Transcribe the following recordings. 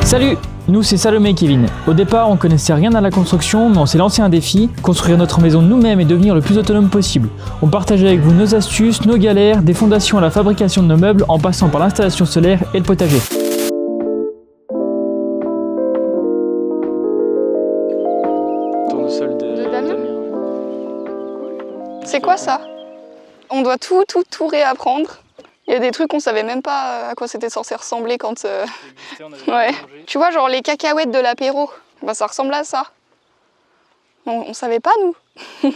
Salut, nous c'est Salomé et Kevin. Au départ, on connaissait rien à la construction, mais on s'est lancé un défi, construire notre maison nous-mêmes et devenir le plus autonome possible. On partage avec vous nos astuces, nos galères, des fondations à la fabrication de nos meubles en passant par l'installation solaire et le potager. Tournesol de Damien. C'est quoi ça? On doit tout réapprendre. Il y a des trucs qu'on savait même pas à quoi c'était censé ressembler quand... Ouais. Tu vois, genre les cacahuètes de l'apéro, bah, ça ressemble à ça. On savait pas, nous.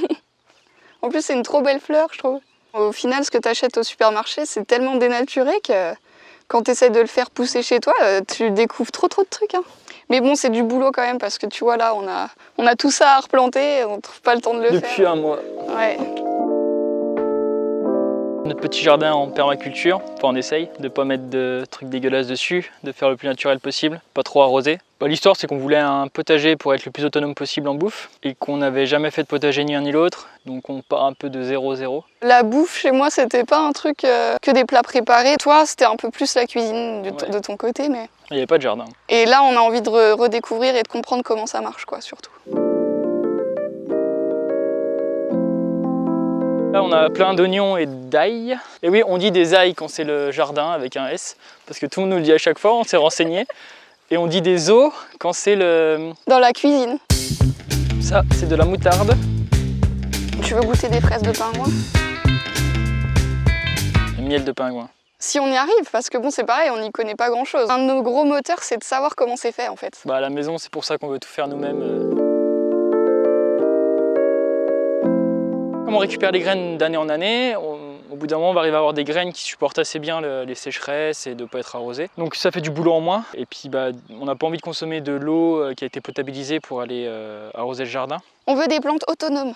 En plus, c'est une trop belle fleur, je trouve. Au final, ce que tu achètes au supermarché, c'est tellement dénaturé que quand tu essaies de le faire pousser chez toi, tu découvres trop de trucs. Hein. Mais bon, c'est du boulot quand même, parce que tu vois, là, on a tout ça à replanter, on trouve pas le temps de le faire. Depuis un mois. Ouais. Notre petit jardin en permaculture, on essaye de ne pas mettre de trucs dégueulasses dessus, de faire le plus naturel possible, pas trop arroser. L'histoire c'est qu'on voulait un potager pour être le plus autonome possible en bouffe et qu'on n'avait jamais fait de potager ni un ni l'autre, donc on part un peu de 0-0. La bouffe chez moi c'était pas un truc que des plats préparés, toi c'était un peu plus la cuisine de ton côté mais... Il n'y avait pas de jardin. Et là on a envie de redécouvrir et de comprendre comment ça marche quoi surtout. Là, on a plein d'oignons et d'ail. Et oui, on dit des ail quand c'est le jardin avec un S, parce que tout le monde nous le dit à chaque fois, on s'est renseigné. Et on dit des os quand c'est le... Dans la cuisine. Ça, c'est de la moutarde. Tu veux goûter des fraises de pingouin? Le miel de pingouin. Si on y arrive, parce que bon, c'est pareil, on n'y connaît pas grand-chose. Un de nos gros moteurs, c'est de savoir comment c'est fait en fait. Bah, à la maison, c'est pour ça qu'on veut tout faire nous-mêmes. Comme on récupère les graines d'année en année, au bout d'un moment on va arriver à avoir des graines qui supportent assez bien les sécheresses et de ne pas être arrosées. Donc ça fait du boulot en moins et puis on n'a pas envie de consommer de l'eau qui a été potabilisée pour aller arroser le jardin. On veut des plantes autonomes.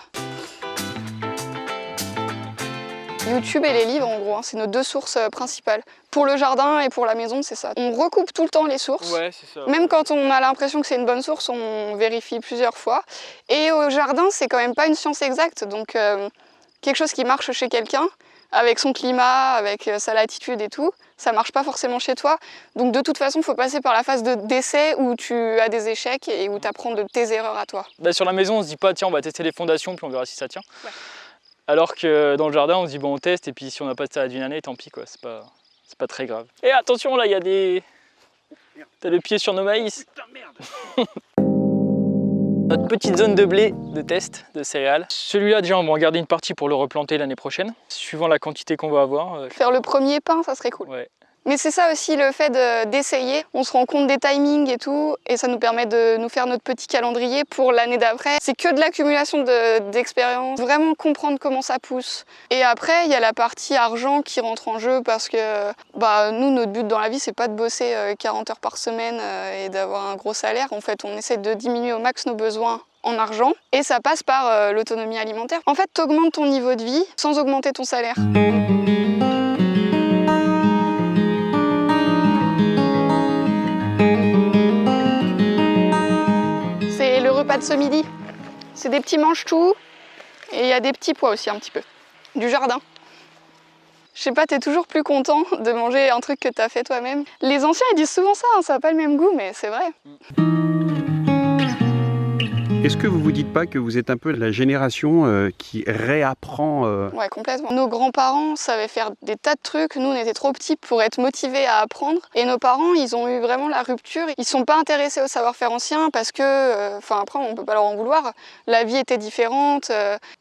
YouTube et les livres en gros, hein, c'est nos deux sources principales. Pour le jardin et pour la maison, c'est ça. On recoupe tout le temps les sources. Ouais, c'est ça. Même quand on a l'impression que c'est une bonne source, on vérifie plusieurs fois. Et au jardin, c'est quand même pas une science exacte. Donc quelque chose qui marche chez quelqu'un, avec son climat, avec sa latitude et tout, ça marche pas forcément chez toi. Donc de toute façon, il faut passer par la phase d'essai où tu as des échecs et où tu apprends de tes erreurs à toi. Sur la maison, on se dit pas tiens, on va tester les fondations puis on verra si ça tient. Ouais. Alors que dans le jardin, on se dit bon, on teste et puis si on n'a pas de salade d'une année, tant pis quoi, c'est pas très grave. Et attention là, il y a des... T'as le pied sur nos maïs. Putain, merde. Notre petite zone de blé de test de céréales. Celui-là déjà on va en garder une partie pour le replanter l'année prochaine, suivant la quantité qu'on va avoir. Faire le premier pain, ça serait cool. Ouais. Mais c'est ça aussi le fait d'essayer, on se rend compte des timings et tout, et ça nous permet de nous faire notre petit calendrier pour l'année d'après. C'est que de l'accumulation d'expérience, vraiment comprendre comment ça pousse. Et après, il y a la partie argent qui rentre en jeu parce que nous, notre but dans la vie, c'est pas de bosser 40 heures par semaine et d'avoir un gros salaire. En fait, on essaie de diminuer au max nos besoins en argent, et ça passe par l'autonomie alimentaire. En fait, tu augmentes ton niveau de vie sans augmenter ton salaire. Repas de ce midi. C'est des petits mange-tout et il y a des petits pois aussi un petit peu. Du jardin. Je sais pas, t'es toujours plus content de manger un truc que t'as fait toi-même. Les anciens ils disent souvent ça, hein, ça n'a pas le même goût mais c'est vrai. Est-ce que vous vous dites pas que vous êtes un peu la génération qui réapprend Ouais, complètement. Nos grands-parents savaient faire des tas de trucs. Nous, on était trop petits pour être motivés à apprendre. Et nos parents, ils ont eu vraiment la rupture. Ils sont pas intéressés au savoir-faire ancien parce que, après, on peut pas leur en vouloir. La vie était différente.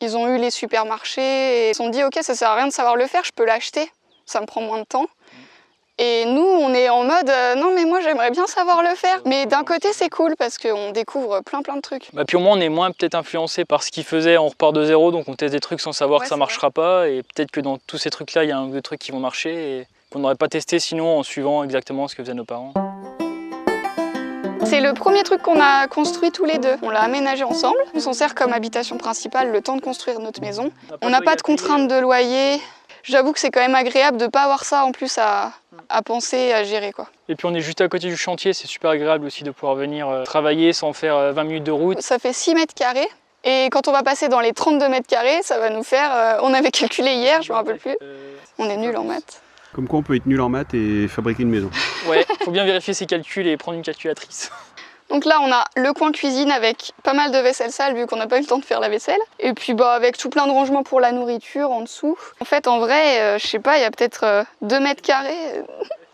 Ils ont eu les supermarchés et ils se sont dit, ok, ça sert à rien de savoir le faire, je peux l'acheter. Ça me prend moins de temps. Et nous, on est en mode non mais moi j'aimerais bien savoir le faire. Mais d'un côté c'est cool parce qu'on découvre plein de trucs. Puis au moins on est moins peut-être influencé par ce qu'ils faisaient, on repart de zéro donc on teste des trucs sans savoir que ça marchera pas. Et peut-être que dans tous ces trucs là il y a un ou deux trucs qui vont marcher et qu'on n'aurait pas testé sinon en suivant exactement ce que faisaient nos parents. C'est le premier truc qu'on a construit tous les deux. On l'a aménagé ensemble. On s'en sert comme habitation principale le temps de construire notre maison. On n'a pas de contraintes de loyer. J'avoue que c'est quand même agréable de ne pas avoir ça en plus à penser, à gérer quoi. Et puis on est juste à côté du chantier, c'est super agréable aussi de pouvoir venir travailler sans faire 20 minutes de route. Ça fait 6 mètres carrés et quand on va passer dans les 32 mètres carrés, ça va nous faire, on avait calculé hier, je me rappelle plus, on est nuls en maths. Comme quoi on peut être nul en maths et fabriquer une maison. Ouais, faut bien vérifier ses calculs et prendre une calculatrice. Donc là, on a le coin cuisine avec pas mal de vaisselle sale vu qu'on n'a pas eu le temps de faire la vaisselle. Et puis avec tout plein de rangements pour la nourriture en dessous. En fait, en vrai, je sais pas, il y a peut-être 2 mètres carrés.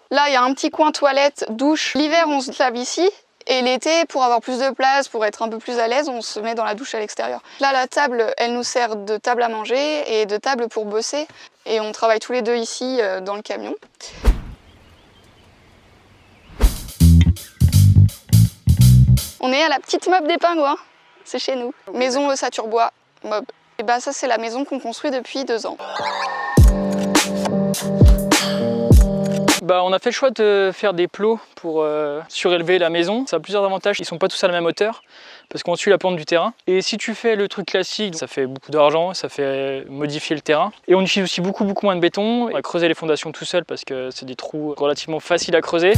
Là, il y a un petit coin toilette, douche. L'hiver, on se lave ici. Et l'été, pour avoir plus de place, pour être un peu plus à l'aise, on se met dans la douche à l'extérieur. Là, la table, elle nous sert de table à manger et de table pour bosser. Et on travaille tous les deux ici dans le camion. On est à la petite meuble des pingouins, c'est chez nous. Maison Saturbois, mob. Et bah ça c'est la maison qu'on construit depuis 2 ans. Bah, on a fait le choix de faire des plots pour surélever la maison. Ça a plusieurs avantages, ils sont pas tous à la même hauteur parce qu'on suit la pente du terrain. Et si tu fais le truc classique, ça fait beaucoup d'argent, ça fait modifier le terrain. Et on utilise aussi beaucoup moins de béton. On va creuser les fondations tout seul parce que c'est des trous relativement faciles à creuser.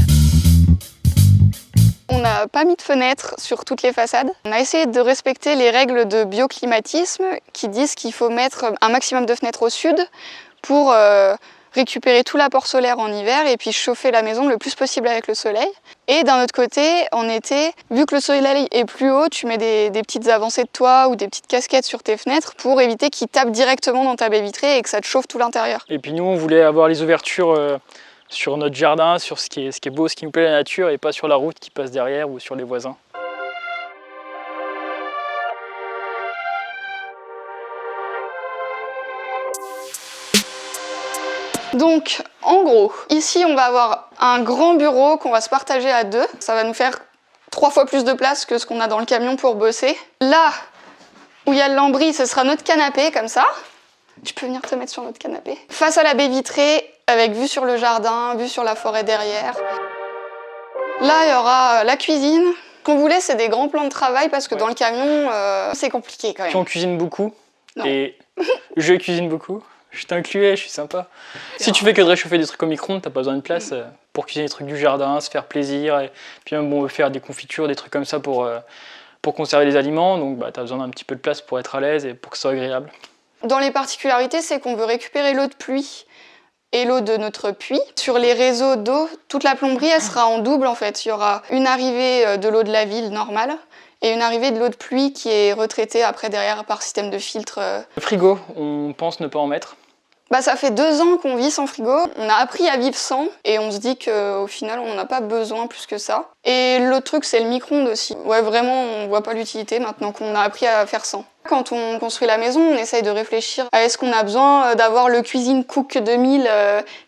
On n'a pas mis de fenêtres sur toutes les façades. On a essayé de respecter les règles de bioclimatisme qui disent qu'il faut mettre un maximum de fenêtres au sud pour récupérer tout l'apport solaire en hiver et puis chauffer la maison le plus possible avec le soleil. Et d'un autre côté, en été, vu que le soleil est plus haut, tu mets des petites avancées de toit ou des petites casquettes sur tes fenêtres pour éviter qu'il tape directement dans ta baie vitrée et que ça te chauffe tout l'intérieur. Et puis nous, on voulait avoir les ouvertures sur notre jardin, sur ce qui est beau, ce qui nous plaît la nature et pas sur la route qui passe derrière ou sur les voisins. Donc, en gros, ici on va avoir un grand bureau qu'on va se partager à 2. Ça va nous faire 3 fois plus de place que ce qu'on a dans le camion pour bosser. Là où il y a le lambris, ce sera notre canapé, comme ça. Tu peux venir te mettre sur notre canapé. Face à la baie vitrée, avec vue sur le jardin, vue sur la forêt derrière. Là, il y aura la cuisine. Ce qu'on voulait, c'est des grands plans de travail parce que dans le camion, c'est compliqué quand même. Puis on cuisine beaucoup. Non. Et je cuisine beaucoup. Je t'incluais, je suis sympa. Si tu fais que de réchauffer des trucs au micro-ondes, t'as pas besoin de place pour cuisiner des trucs du jardin, se faire plaisir. Et puis même bon, faire des confitures, des trucs comme ça pour conserver les aliments. Donc bah, t'as besoin d'un petit peu de place pour être à l'aise et pour que ce soit agréable. Dans les particularités, c'est qu'on veut récupérer l'eau de pluie et l'eau de notre puits. Sur les réseaux d'eau, toute la plomberie, elle sera en double en fait. Il y aura une arrivée de l'eau de la ville normale et une arrivée de l'eau de pluie qui est retraitée après derrière par système de filtre. Le frigo, on pense ne pas en mettre. Bah, ça fait 2 ans qu'on vit sans frigo. On a appris à vivre sans et on se dit qu'au final, on n'en a pas besoin plus que ça. Et l'autre truc, c'est le micro-ondes aussi. Ouais, vraiment, on voit pas l'utilité maintenant qu'on a appris à faire sans. Quand on construit la maison, on essaye de réfléchir à est-ce qu'on a besoin d'avoir le Cuisine Cook 2000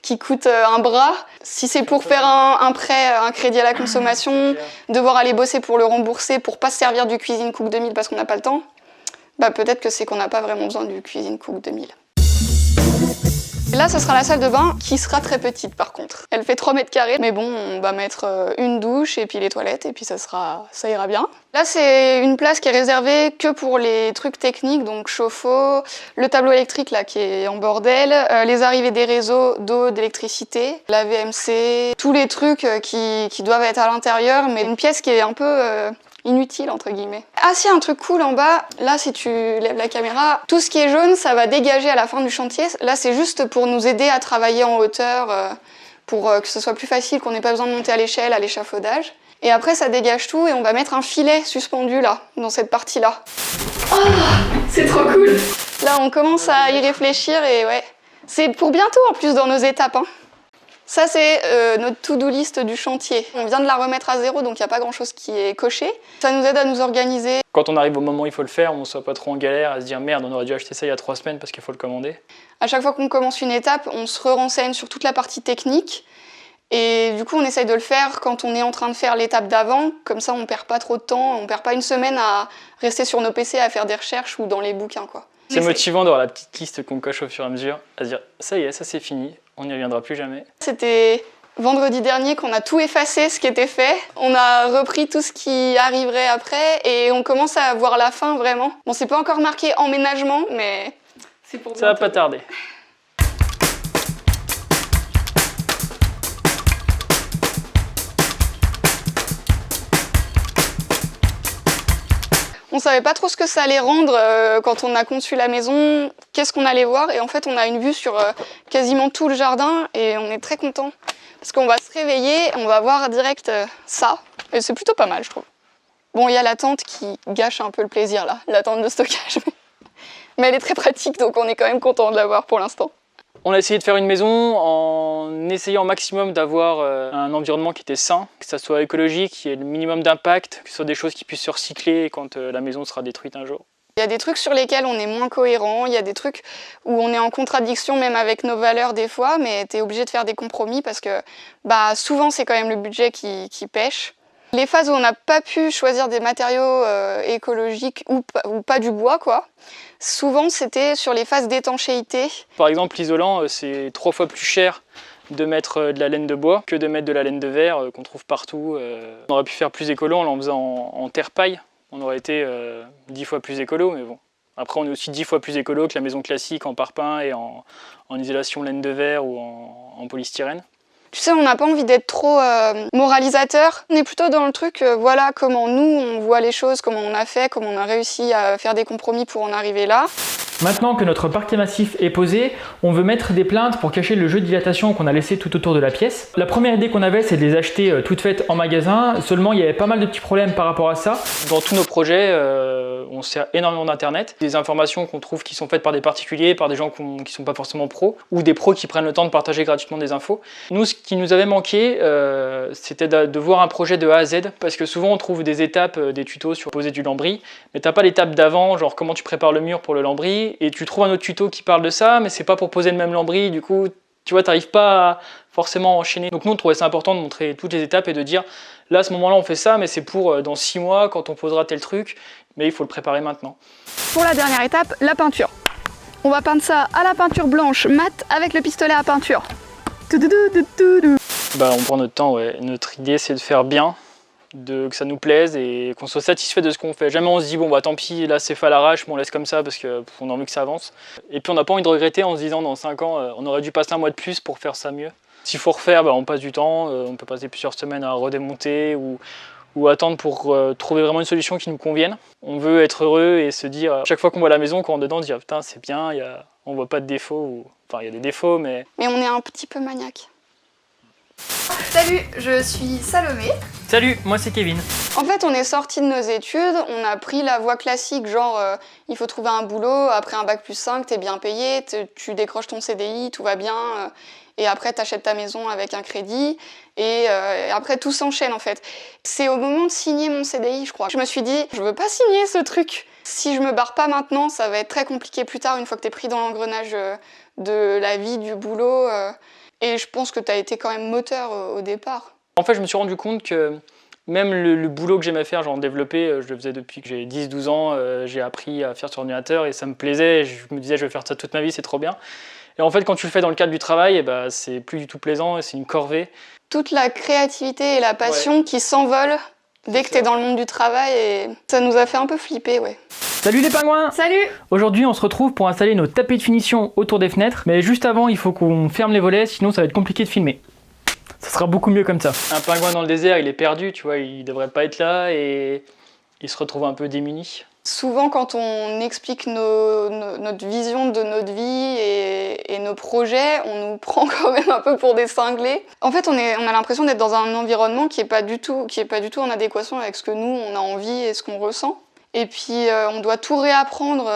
qui coûte un bras. Si c'est pour faire un prêt, un crédit à la consommation, devoir aller bosser pour le rembourser, pour pas se servir du Cuisine Cook 2000 parce qu'on n'a pas le temps, bah peut-être que c'est qu'on n'a pas vraiment besoin du Cuisine Cook 2000. Là, ce sera la salle de bain qui sera très petite par contre. Elle fait 3 mètres carrés, mais bon, on va mettre une douche et puis les toilettes et puis ça ira bien. Là, c'est une place qui est réservée que pour les trucs techniques, donc chauffe-eau, le tableau électrique là qui est en bordel, les arrivées des réseaux d'eau, d'électricité, la VMC, tous les trucs qui doivent être à l'intérieur, mais une pièce qui est un peu inutile entre guillemets. Ah si, un truc cool en bas, là si tu lèves la caméra, tout ce qui est jaune ça va dégager à la fin du chantier. Là c'est juste pour nous aider à travailler en hauteur, pour que ce soit plus facile, qu'on n'ait pas besoin de monter à l'échelle, à l'échafaudage. Et après ça dégage tout et on va mettre un filet suspendu là, dans cette partie là. Oh, c'est trop cool. Là on commence à y réfléchir et ouais, c'est pour bientôt en plus dans nos étapes. Hein. Ça, c'est notre to-do list du chantier. On vient de la remettre à 0, donc il n'y a pas grand-chose qui est coché. Ça nous aide à nous organiser. Quand on arrive au moment où il faut le faire, on ne soit pas trop en galère à se dire merde, on aurait dû acheter ça il y a 3 semaines parce qu'il faut le commander. À chaque fois qu'on commence une étape, on se renseigne sur toute la partie technique. Et du coup, on essaye de le faire quand on est en train de faire l'étape d'avant. Comme ça, on ne perd pas trop de temps. On ne perd pas une semaine à rester sur nos PC à faire des recherches ou dans les bouquins, quoi. C'est motivant d'avoir la petite liste qu'on coche au fur et à mesure, à se dire ça y est, ça c'est fini, on n'y reviendra plus jamais. C'était vendredi dernier qu'on a tout effacé ce qui était fait. On a repris tout ce qui arriverait après et on commence à voir la fin vraiment. Bon, c'est pas encore marqué emménagement, mais c'est pour ça va pas tarder. On savait pas trop ce que ça allait rendre quand on a conçu la maison, qu'est-ce qu'on allait voir. Et en fait, on a une vue sur quasiment tout le jardin et on est très content. Parce qu'on va se réveiller, on va voir direct ça. Et c'est plutôt pas mal, je trouve. Bon, il y a la tente qui gâche un peu le plaisir, là, la tente de stockage. Mais elle est très pratique, donc on est quand même content de l'avoir pour l'instant. On a essayé de faire une maison en essayant au maximum d'avoir un environnement qui était sain, que ça soit écologique, qu'il y ait le minimum d'impact, que ce soit des choses qui puissent se recycler quand la maison sera détruite un jour. Il y a des trucs sur lesquels on est moins cohérent, il y a des trucs où on est en contradiction même avec nos valeurs des fois, mais tu es obligé de faire des compromis parce que souvent c'est quand même le budget qui pêche. Les phases où on n'a pas pu choisir des matériaux écologiques ou pas du bois, quoi, souvent c'était sur les phases d'étanchéité. Par exemple, l'isolant, c'est 3 fois plus cher de mettre de la laine de bois que de mettre de la laine de verre qu'on trouve partout. On aurait pu faire plus écolo en faisant en terre-paille. On aurait été 10 fois plus écolo, mais bon. Après, on est aussi 10 fois plus écolo que la maison classique en parpaing et en isolation laine de verre ou en polystyrène. Tu sais, on n'a pas envie d'être trop moralisateur. On est plutôt dans le truc, voilà comment nous, on voit les choses, comment on a fait, comment on a réussi à faire des compromis pour en arriver là. Maintenant que notre parquet massif est posé, on veut mettre des plinthes pour cacher le jeu de dilatation qu'on a laissé tout autour de la pièce. La première idée qu'on avait, c'est de les acheter toutes faites en magasin, seulement il y avait pas mal de petits problèmes par rapport à ça. Dans tous nos projets, on sert énormément d'internet, des informations qu'on trouve qui sont faites par des particuliers, par des gens qui ne sont pas forcément pros, ou des pros qui prennent le temps de partager gratuitement des infos. Nous, ce qui nous avait manqué, c'était de voir un projet de A à Z, parce que souvent on trouve des étapes, des tutos sur poser du lambris, mais t'as pas l'étape d'avant, genre comment tu prépares le mur pour le lambris, et tu trouves un autre tuto qui parle de ça, mais c'est pas pour poser le même lambris, du coup, tu vois, t'arrives pas à forcément enchaîner. Donc nous, on trouvait ça important de montrer toutes les étapes et de dire, là, à ce moment-là, on fait ça, mais c'est pour dans 6 mois, quand on posera tel truc, mais il faut le préparer maintenant. Pour la dernière étape, la peinture. On va peindre ça à la peinture blanche mat avec le pistolet à peinture. On prend notre temps, ouais. Notre idée, c'est de faire bien, que ça nous plaise et qu'on soit satisfait de ce qu'on fait. Jamais on se dit, bon, tant pis, là, c'est fait à l'arrache, mais on laisse comme ça parce qu'on a envie que ça avance. Et puis, on n'a pas envie de regretter en se disant, dans 5 ans, on aurait dû passer un mois de plus pour faire ça mieux. S'il faut refaire, on passe du temps, on peut passer plusieurs semaines à redémonter ou attendre pour trouver vraiment une solution qui nous convienne. On veut être heureux et se dire, chaque fois qu'on voit la maison, quand on est dedans, dire putain, c'est bien, on voit pas de défauts. Enfin, il y a des défauts, mais... Mais on est un petit peu maniaque. Salut, je suis Salomé. Salut, moi c'est Kevin. En fait, on est sortis de nos études, on a pris la voie classique, genre il faut trouver un boulot, après un bac+5, t'es bien payé, tu décroches ton CDI, tout va bien, et après t'achètes ta maison avec un crédit, et après tout s'enchaîne en fait. C'est au moment de signer mon CDI, je crois. Je me suis dit, je veux pas signer ce truc. Si je me barre pas maintenant, ça va être très compliqué plus tard, une fois que t'es pris dans l'engrenage de la vie, du boulot. Et je pense que tu as été quand même moteur au départ. En fait, je me suis rendu compte que même le boulot que j'aimais faire, genre en développer, je le faisais depuis que j'ai 10-12 ans, j'ai appris à faire sur ordinateur et ça me plaisait, je me disais je vais faire ça toute ma vie, c'est trop bien. Et en fait, quand tu le fais dans le cadre du travail, c'est plus du tout plaisant et c'est une corvée. Toute la créativité et la passion qui s'envolent dès que tu es dans le monde du travail, et ça nous a fait un peu flipper, ouais. Salut les pingouins! Salut! Aujourd'hui, on se retrouve pour installer nos tapis de finition autour des fenêtres, mais juste avant, il faut qu'on ferme les volets, sinon ça va être compliqué de filmer. Ça sera beaucoup mieux comme ça. Un pingouin dans le désert, il est perdu, tu vois, il devrait pas être là et il se retrouve un peu démuni. Souvent, quand on explique notre vision de notre vie et nos projets, on nous prend quand même un peu pour des cinglés. En fait, on a l'impression d'être dans un environnement qui est pas du tout en adéquation avec ce que nous, on a envie et ce qu'on ressent. Et puis, on doit tout réapprendre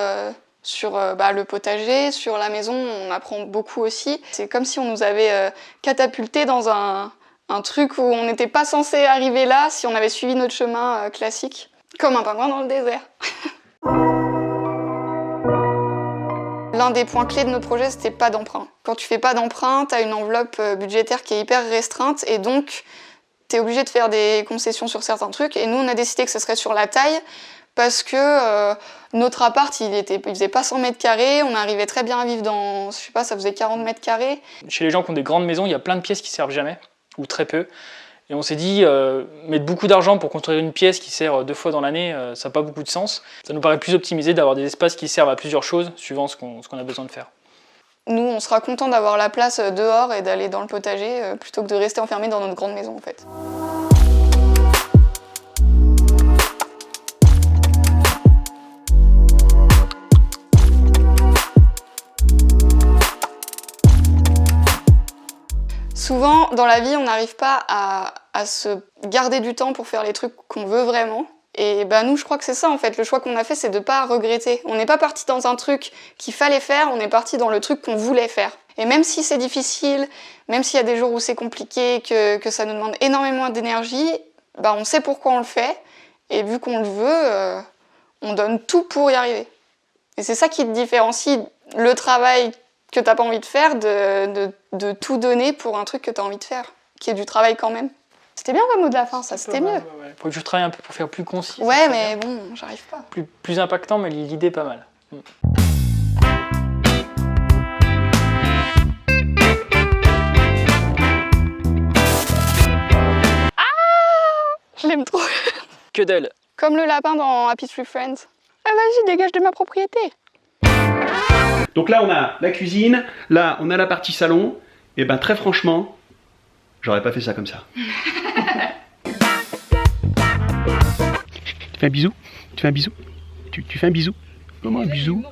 sur le potager, sur la maison, on apprend beaucoup aussi. C'est comme si on nous avait catapulté dans un truc où on n'était pas censé arriver là si on avait suivi notre chemin classique. Comme un pingouin dans le désert. L'un des points clés de notre projet, c'était pas d'emprunt. Quand tu fais pas d'emprunt, t'as une enveloppe budgétaire qui est hyper restreinte et donc t'es obligé de faire des concessions sur certains trucs. Et nous, on a décidé que ce serait sur la taille parce que notre appart, il faisait pas 100 mètres carrés, on arrivait très bien à vivre dans, je sais pas, ça faisait 40 mètres carrés. Chez les gens qui ont des grandes maisons, il y a plein de pièces qui servent jamais, ou très peu. Et on s'est dit, mettre beaucoup d'argent pour construire une pièce qui sert 2 fois dans l'année, ça n'a pas beaucoup de sens. Ça nous paraît plus optimisé d'avoir des espaces qui servent à plusieurs choses, suivant ce qu'on a besoin de faire. Nous, on sera content d'avoir la place dehors et d'aller dans le potager, plutôt que de rester enfermés dans notre grande maison, en fait. Souvent, dans la vie, on n'arrive pas à se garder du temps pour faire les trucs qu'on veut vraiment. Et ben nous, je crois que c'est ça en fait. Le choix qu'on a fait, c'est de pas regretter. On n'est pas parti dans un truc qu'il fallait faire, on est parti dans le truc qu'on voulait faire. Et même si c'est difficile, même s'il y a des jours où c'est compliqué, que ça nous demande énormément d'énergie, ben on sait pourquoi on le fait. Et vu qu'on le veut, on donne tout pour y arriver. Et c'est ça qui te différencie le travail que t'as pas envie de faire de tout donner pour un truc que t'as envie de faire, qui est du travail quand même. C'était bien le mot de la fin, ça, c'était mieux. Ouais. Faut que je travaille un peu pour faire plus concis. Ouais, mais bon, j'arrive pas. Plus impactant, mais l'idée est pas mal. Je l'aime trop. Que d'elle. Comme le lapin dans Happy Tree Friends. Ah vas-y, dégage de ma propriété. Donc là, on a la cuisine, là, on a la partie salon. Et ben très franchement, j'aurais pas fait ça comme ça. Tu fais un bisou? Tu fais un bisou? Tu fais un bisou? Comment un bisou?